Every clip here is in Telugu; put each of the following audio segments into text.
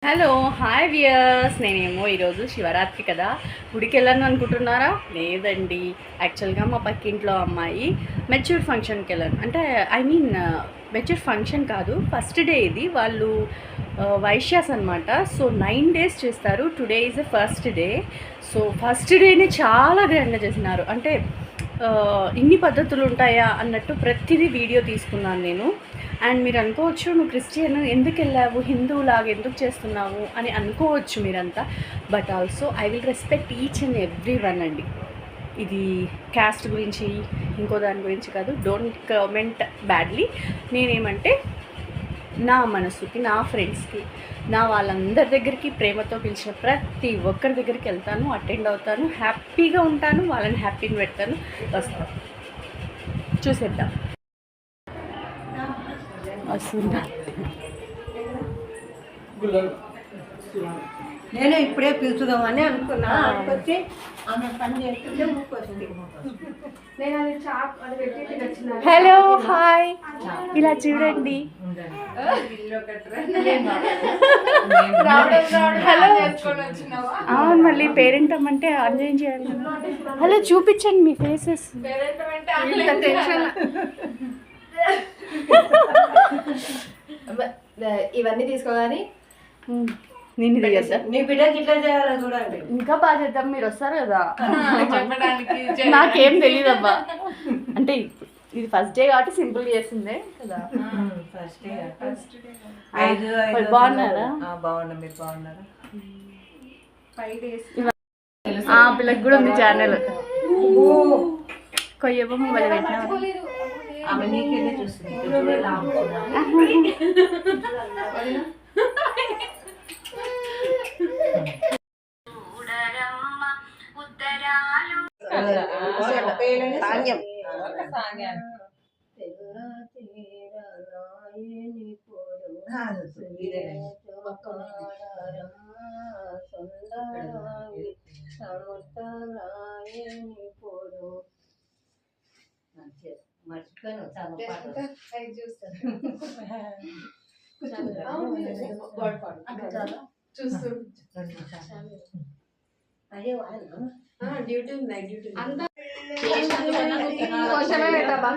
హలో హాయ్ వియర్స్, నేనేమో ఈరోజు శివరాత్రి కదా గుడికి వెళ్ళాను అనుకుంటున్నారా? లేదండి, యాక్చువల్గా మా పక్కింట్లో అమ్మాయి మెచ్యూర్ ఫంక్షన్కి వెళ్ళాను. అంటే మెచ్యూర్ ఫంక్షన్ కాదు, ఫస్ట్ డే ఇది. వాళ్ళు వైశ్యాస్ అనమాట. సో 9 days చేస్తారు. Today is the first day. So first డేనే చాలా గ్రాండ్గా చేసినారు. అంటే ఇన్ని పద్ధతులు ఉంటాయా అన్నట్టు ప్రతిదీ వీడియో తీసుకున్నాను నేను. అండ్ మీరు అనుకోవచ్చు, నువ్వు క్రిస్టియన్ ఎందుకు వెళ్ళావు, హిందువులాగా ఎందుకు చేస్తున్నావు అని అనుకోవచ్చు మీరంతా. But also I will respect each and every one అండి. ఇది క్యాస్ట్ గురించి ఇంకో దాని గురించి కాదు. Don't comment badly. నేనేమంటే నా మనసుకి, నా ఫ్రెండ్స్కి, నా వాళ్ళందరి దగ్గరికి ప్రేమతో పిలిచిన ప్రతి ఒక్కరి దగ్గరికి వెళ్తాను, అటెండ్ అవుతాను, హ్యాపీగా ఉంటాను, వాళ్ళని హ్యాపీని పెడతాను, వస్తాను. చూసేద్దాం వస్తుందా. నేను ఇప్పుడే పిలుచుదామని అనుకున్నా. వచ్చి ఆమె పని చేస్తుంటే హలో హాయ్, ఇలా చూడండి. హలో, అవును, మళ్ళీ పేరెంట్ అమ్మంటే ఆన్లైన్ చేయాలి. హలో, చూపించండి మీ ఫేసెస్. ఇవన్నీ తీసుకోగాని నిన్ను దిగద్దా? నీ బిడ్డకి ఇట్లా చేయాలి చూడండి. ఇంకా బాగా చేద్దాం, మీరు వస్తారు కదా. నాకేం తెలియదబ్బా. అంటే ఇది ఫస్ట్ డే కాబట్టి సింపుల్ చేసిందే కదా. ఫస్ట్ బాగున్నారా? బాగున్నా, మీరు బాగున్నారా? 5 days పిల్లకి కూడా ఉంది ఛానల్. కొయ్యబొమ్మ వల్ల పెట్టినా ఆమె నీకేదే చూస్తుంది. మర్చిపోయాను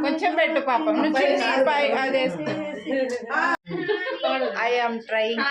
కొంచెం పెట్టు పాపం. I am trying.